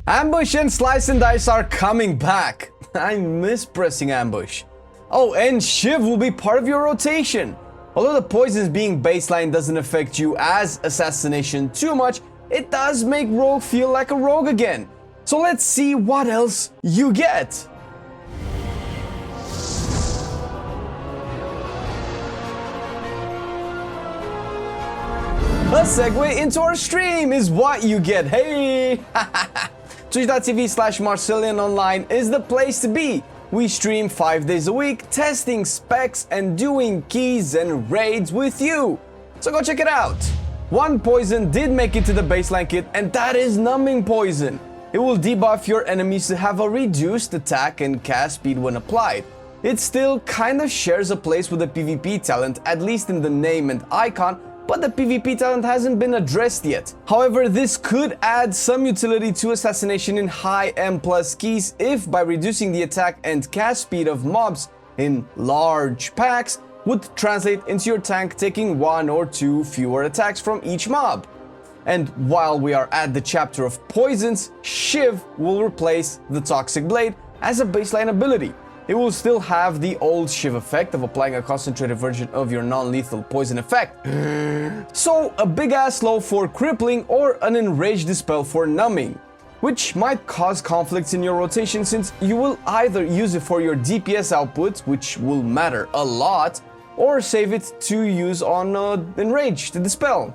Ambush and Slice and Dice are coming back. I miss pressing ambush. Oh, and Shiv will be part of your rotation. Although the poisons being baseline doesn't affect you as Assassination too much, it does make Rogue feel like a rogue again. So let's see what else you get. A segue into our stream is what you get. Hey! Twitch.tv/MarcelianOnline is the place to be. We stream 5 days a week, testing specs and doing keys and raids with you. So go check it out. One poison did make it to the baseline kit, and that is Numbing Poison. It will debuff your enemies to have a reduced attack and cast speed when applied. It still kind of shares a place with the PvP talent, at least in the name and icon, but the PvP talent hasn't been addressed yet. However, this could add some utility to Assassination in high M+ keys if, by reducing the attack and cast speed of mobs in large packs, would translate into your tank taking 1 or 2 fewer attacks from each mob. And while we are at the chapter of poisons, Shiv will replace the Toxic Blade as a baseline ability. It will still have the old Shiv effect of applying a concentrated version of your non-lethal poison effect. So a big ass slow for crippling or an enraged dispel for numbing, which might cause conflicts in your rotation since you will either use it for your DPS output, which will matter a lot, or save it to use on enrage to dispel.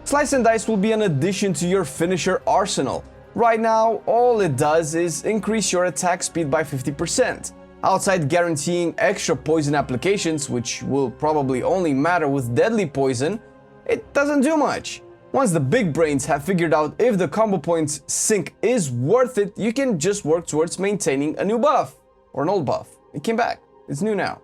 Slice and Dice will be an addition to your finisher arsenal. Right now, all it does is increase your attack speed by 50%. Outside guaranteeing extra poison applications, which will probably only matter with deadly poison, it doesn't do much. Once the big brains have figured out if the combo points sync is worth it, you can just work towards maintaining a new buff. Or an old buff. It came back. It's new now.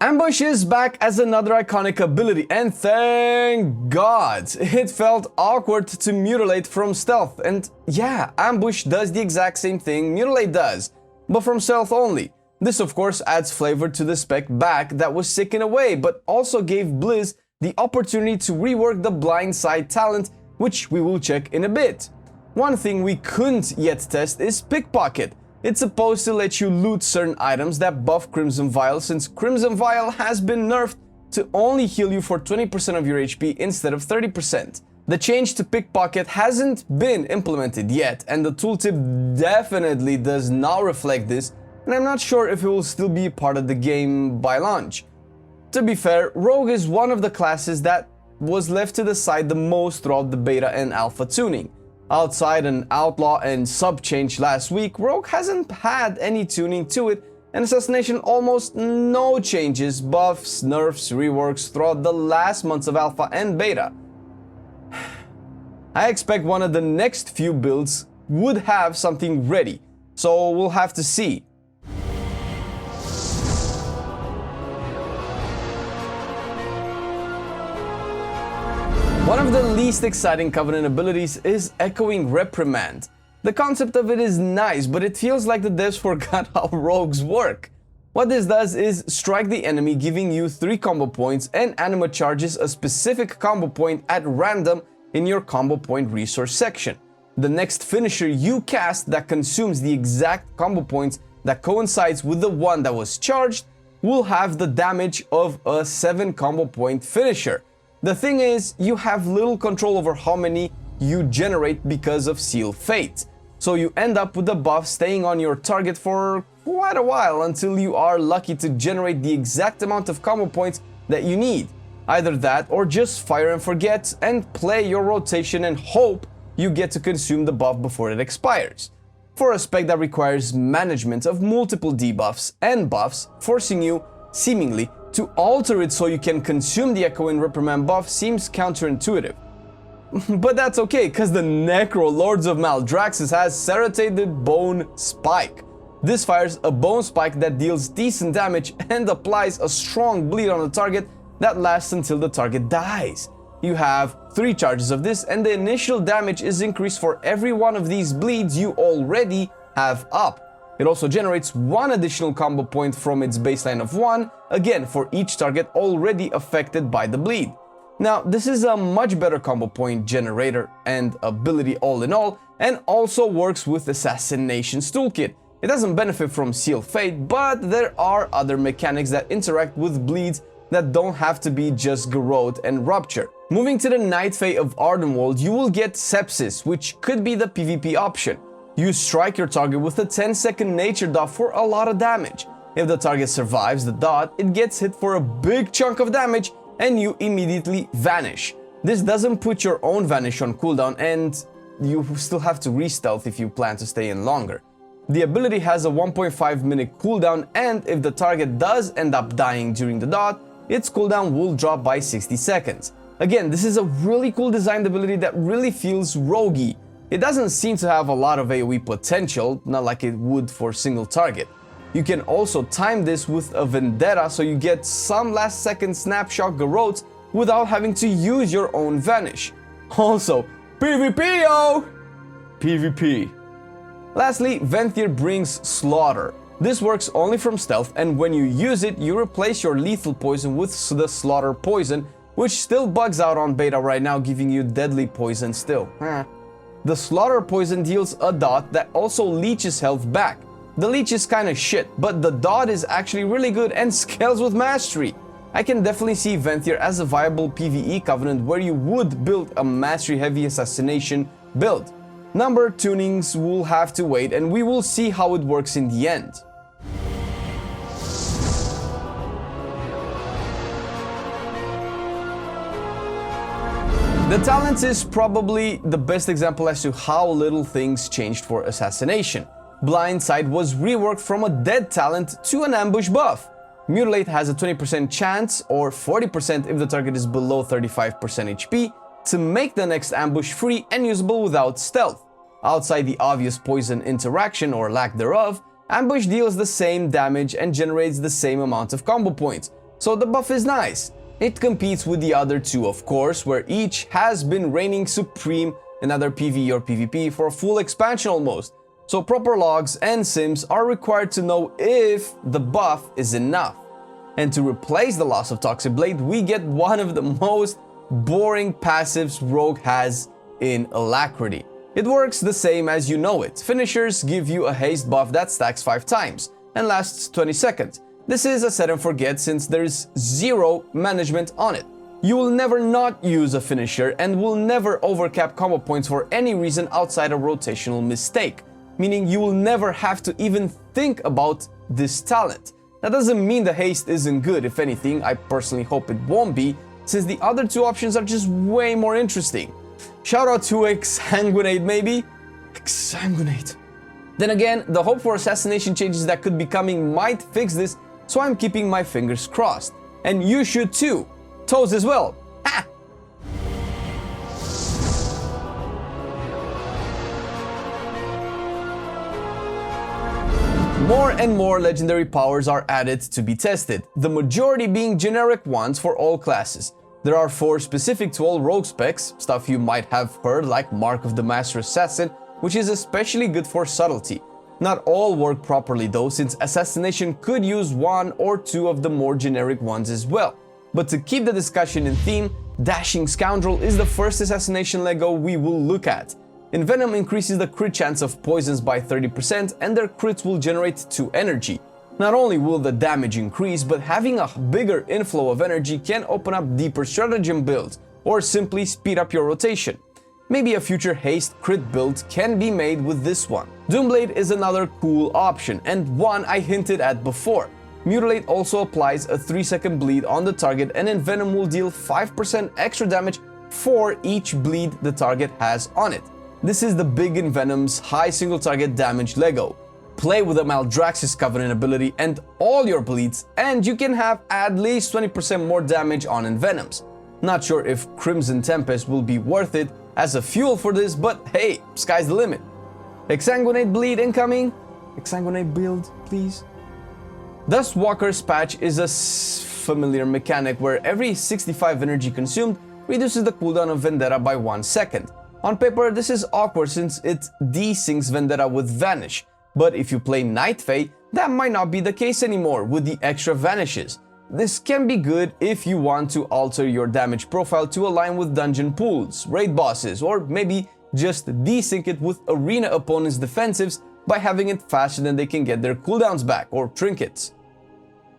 Ambush is back as another iconic ability, and thank God! It felt awkward to mutilate from stealth, and yeah, Ambush does the exact same thing Mutilate does, but from stealth only. This of course adds flavor to the spec back that was taken away, but also gave Blizz the opportunity to rework the blindside talent, which we will check in a bit. One thing we couldn't yet test is Pickpocket. It's supposed to let you loot certain items that buff Crimson Vial, since Crimson Vial has been nerfed to only heal you for 20% of your HP instead of 30%. The change to Pickpocket hasn't been implemented yet, and the tooltip definitely does not reflect this, and I'm not sure if it will still be part of the game by launch. To be fair, Rogue is one of the classes that was left to the side the most throughout the beta and alpha tuning. Outside an outlaw and sub change last week, Rogue hasn't had any tuning to it, and Assassination almost no changes, buffs, nerfs, reworks throughout the last months of alpha and beta. I expect one of the next few builds would have something ready, so we'll have to see. One of the least exciting Covenant abilities is Echoing Reprimand. The concept of it is nice, but it feels like the devs forgot how rogues work. What this does is strike the enemy, giving you 3 combo points, and Anima charges a specific combo point at random in your combo point resource section. The next finisher you cast that consumes the exact combo points that coincides with the one that was charged will have the damage of a 7 combo point finisher. The thing is, you have little control over how many you generate because of Seal Fate, so you end up with the buff staying on your target for quite a while until you are lucky to generate the exact amount of combo points that you need. Either that or just fire and forget and play your rotation and hope you get to consume the buff before it expires. For a spec that requires management of multiple debuffs and buffs, forcing you, seemingly, to alter it so you can consume the Echoing Reprimand buff seems counterintuitive. But that's okay, cause the Necro Lords of Maldraxxus has Serrated Bone Spike. This fires a bone spike that deals decent damage and applies a strong bleed on the target that lasts until the target dies. You have 3 charges of this, and the initial damage is increased for every one of these bleeds you already have up. It also generates 1 additional combo point from its baseline of 1, again for each target already affected by the bleed. Now, this is a much better combo point generator and ability all in all, and also works with Assassination's toolkit. It doesn't benefit from Seal Fate, but there are other mechanics that interact with bleeds that don't have to be just Garrote and Rupture. Moving to the Night Fae of Ardenwold, you will get Sepsis, which could be the PvP option. You strike your target with a 10-second nature dot for a lot of damage. If the target survives the dot, it gets hit for a big chunk of damage and you immediately vanish. This doesn't put your own vanish on cooldown, and you still have to re-stealth if you plan to stay in longer. The ability has a 1.5 minute cooldown, and if the target does end up dying during the dot, its cooldown will drop by 60 seconds. Again, this is a really cool designed ability that really feels roguey. It doesn't seem to have a lot of AoE potential, not like it would for single target. You can also time this with a Vendetta so you get some last second snapshot Garrotes without having to use your own vanish. Also, PvP yo! PvP. Lastly, Venthyr brings Slaughter. This works only from stealth, and when you use it, you replace your lethal poison with the Slaughter poison, which still bugs out on beta right now, giving you deadly poison still. The Slaughter poison deals a dot that also leeches health back. The leech is kinda shit, but the dot is actually really good and scales with mastery. I can definitely see Venthyr as a viable PvE covenant where you would build a mastery heavy assassination build. Number tunings will have to wait, and we will see how it works in the end. The talents is probably the best example as to how little things changed for Assassination. Blindside was reworked from a dead talent to an ambush buff. Mutilate has a 20% chance, or 40% if the target is below 35% HP, to make the next ambush free and usable without stealth. Outside the obvious poison interaction or lack thereof, ambush deals the same damage and generates the same amount of combo points, so the buff is nice. It competes with the other two, of course, where each has been reigning supreme in either PvE or PvP for a full expansion almost. So proper logs and sims are required to know if the buff is enough. And to replace the loss of Toxic Blade, we get one of the most boring passives Rogue has in Alacrity. It works the same as you know it. Finishers give you a haste buff that stacks 5 times and lasts 20 seconds. This is a set and forget since there is zero management on it. You will never not use a finisher and will never overcap combo points for any reason outside a rotational mistake, meaning you will never have to even think about this talent. That doesn't mean the haste isn't good. If anything, I personally hope it won't be, since the other two options are just way more interesting. Shout out to Exsanguinate maybe? Exsanguinate. Then again, the hope for assassination changes that could be coming might fix this, so I'm keeping my fingers crossed. And you should too. Toes as well. Ha! More and more legendary powers are added to be tested, the majority being generic ones for all classes. There are 4 specific to all rogue specs, stuff you might have heard like Mark of the Master Assassin, which is especially good for subtlety. Not all work properly though, since Assassination could use 1 or 2 of the more generic ones as well. But to keep the discussion in theme, Dashing Scoundrel is the first Assassination Lego we will look at. Envenom increases the crit chance of poisons by 30% and their crits will generate 2 energy. Not only will the damage increase, but having a bigger inflow of energy can open up deeper stratagem builds, or simply speed up your rotation. Maybe a future haste crit build can be made with this one. Doomblade is another cool option, and one I hinted at before. Mutilate also applies a 3-second bleed on the target, and Envenom will deal 5% extra damage for each bleed the target has on it. This is the big Envenom's high single target damage Lego. Play with the Maldraxxus Covenant ability and all your bleeds, and you can have at least 20% more damage on Envenoms. Not sure if Crimson Tempest will be worth it as a fuel for this, but hey, sky's the limit. Exsanguinate bleed incoming. Exsanguinate build, please. Dustwalker's Patch is a familiar mechanic where every 65 energy consumed reduces the cooldown of Vendetta by 1 second. On paper, this is awkward since it desyncs Vendetta with Vanish, but if you play Night Fae, that might not be the case anymore with the extra vanishes. This can be good if you want to alter your damage profile to align with dungeon pools, raid bosses, or maybe just desync it with arena opponents' defensives by having it faster than they can get their cooldowns back, or trinkets.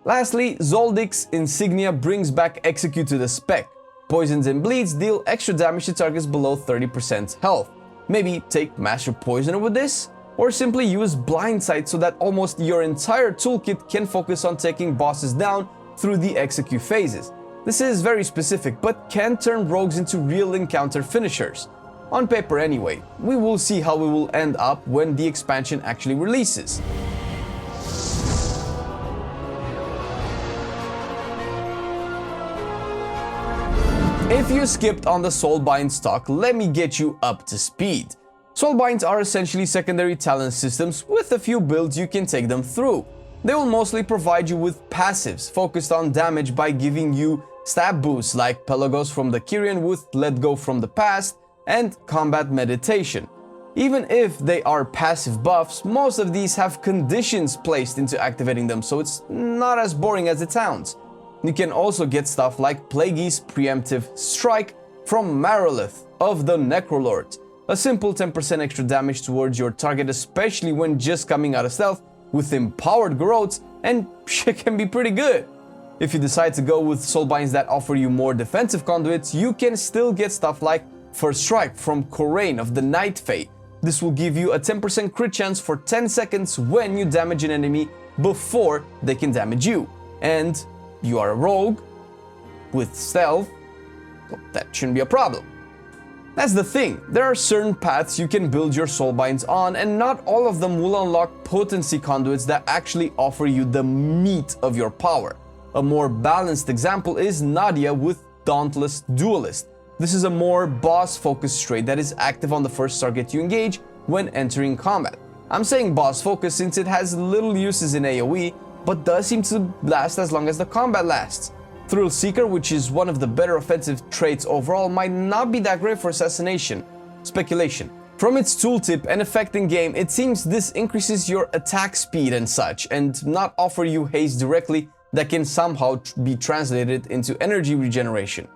Lastly, Zoldic's Insignia brings back Execute to the spec. Poisons and bleeds deal extra damage to targets below 30% health. Maybe take Master Poisoner with this? Or simply use Blindsight so that almost your entire toolkit can focus on taking bosses down through the execute phases. This is very specific, but can turn rogues into real encounter finishers. On paper anyway. We will see how we will end up when the expansion actually releases. If you skipped on the Soulbinds talk, let me get you up to speed. Soulbinds are essentially secondary talent systems with a few builds you can take them through. They will mostly provide you with passives focused on damage by giving you stab boosts like Pelagos from the Kyrian with Let Go from the Past and Combat Meditation. Even if they are passive buffs, most of these have conditions placed into activating them, so it's not as boring as it sounds. You can also get stuff like Plagueis Preemptive Strike from Marelith of the Necrolord, a simple 10% extra damage towards your target, especially when just coming out of stealth with empowered growths, and shit can be pretty good. If you decide to go with Soulbinds that offer you more defensive conduits, you can still get stuff like First Strike from Corraine of the Night Fae. This will give you a 10% crit chance for 10 seconds when you damage an enemy before they can damage you. And you are a rogue with stealth, so that shouldn't be a problem. That's the thing, there are certain paths you can build your Soulbinds on, and not all of them will unlock potency conduits that actually offer you the meat of your power. A more balanced example is Nadia with Dauntless Duelist. This is a more boss-focused trait that is active on the first target you engage when entering combat. I'm saying boss-focused since it has little uses in AoE, but does seem to last as long as the combat lasts. Thrill Seeker, which is one of the better offensive traits overall, might not be that great for assassination. Speculation. From its tooltip and effect in game, it seems this increases your attack speed and such, and not offer you haste directly that can somehow be translated into energy regeneration.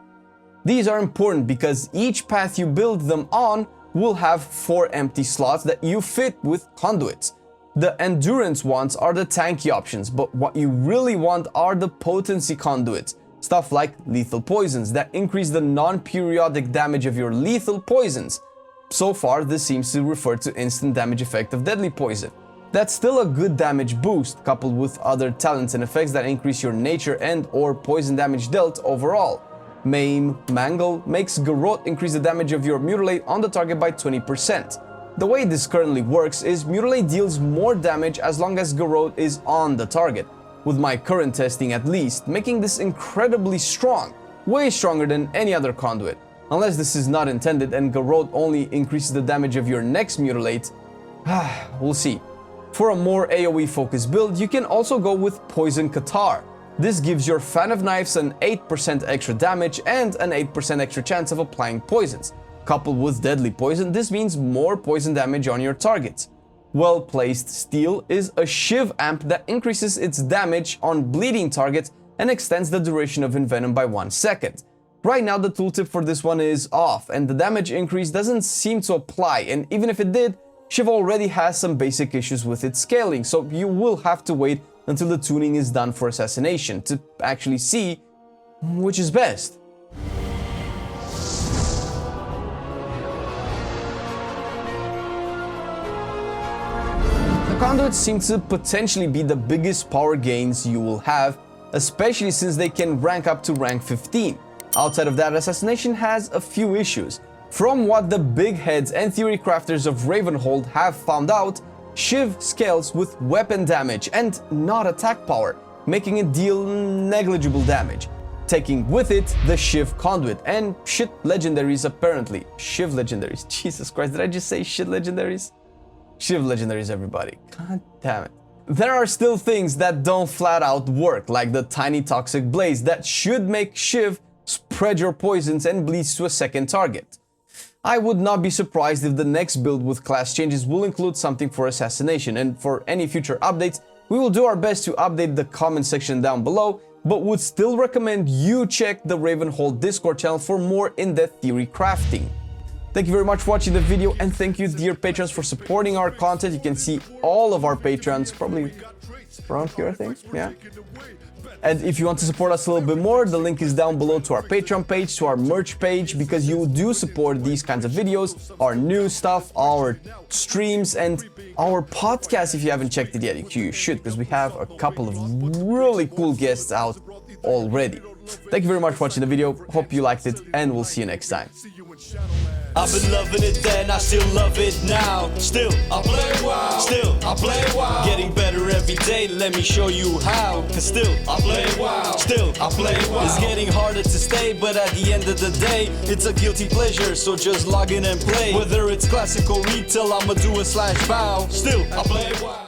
These are important because each path you build them on will have 4 empty slots that you fit with conduits. The endurance ones are the tanky options, but what you really want are the potency conduits. Stuff like lethal poisons that increase the non-periodic damage of your lethal poisons. So far, this seems to refer to instant damage effect of deadly poison. That's still a good damage boost, coupled with other talents and effects that increase your nature and or poison damage dealt overall. Maim, Mangle makes Garrote increase the damage of your Mutilate on the target by 20%. The way this currently works is Mutilate deals more damage as long as Garrote is on the target, with my current testing at least, making this incredibly strong, way stronger than any other conduit. Unless this is not intended and Garrote only increases the damage of your next Mutilate, we'll see. For a more AoE focused build, you can also go with Poison Catarrh. This gives your Fan of Knives an 8% extra damage and an 8% extra chance of applying poisons. Coupled with Deadly Poison, this means more poison damage on your targets. Well-placed Steel is a Shiv amp that increases its damage on bleeding targets and extends the duration of Envenom by 1 second. Right now the tooltip for this one is off, and the damage increase doesn't seem to apply, and even if it did, Shiv already has some basic issues with its scaling, so you will have to wait until the tuning is done for Assassination to actually see which is best. The conduits seem to potentially be the biggest power gains you will have, especially since they can rank up to rank 15. Outside of that, Assassination has a few issues. From what the big heads and theory crafters of Ravenhold have found out, Shiv scales with weapon damage and not attack power, making it deal negligible damage. Taking with it the Shiv conduit and shit legendaries apparently. Shiv legendaries. Jesus Christ, did I just say shit legendaries? Shiv legendaries, everybody. God damn it. There are still things that don't flat out work, like the tiny toxic blaze that should make Shiv spread your poisons and bleeds to a second target. I would not be surprised if the next build with class changes will include something for Assassination, and for any future updates, we will do our best to update the comment section down below but would still recommend you check the Ravenhold Discord channel for more in-depth theory crafting. Thank you very much for watching the video, and thank you, dear patrons, for supporting our content. You can see all of our patrons probably around here, I think. Yeah. And if you want to support us a little bit more, the link is down below to our Patreon page, to our merch page, because you do support these kinds of videos, our new stuff, our streams, and our podcast. If you haven't checked it yet, you should, because we have a couple of really cool guests out already. Thank you very much for watching the video. Hope you liked it, and we'll see you next time. I've been loving it then, I still love it now. Still, I play WoW. Still, I play WoW. Getting better every day, let me show you how. Cause still, I play WoW. Still, I play WoW. It's getting harder to stay, but at the end of the day, it's a guilty pleasure, so just log in and play. Whether it's classic or retail, I'ma do a /bow. Still, I play WoW.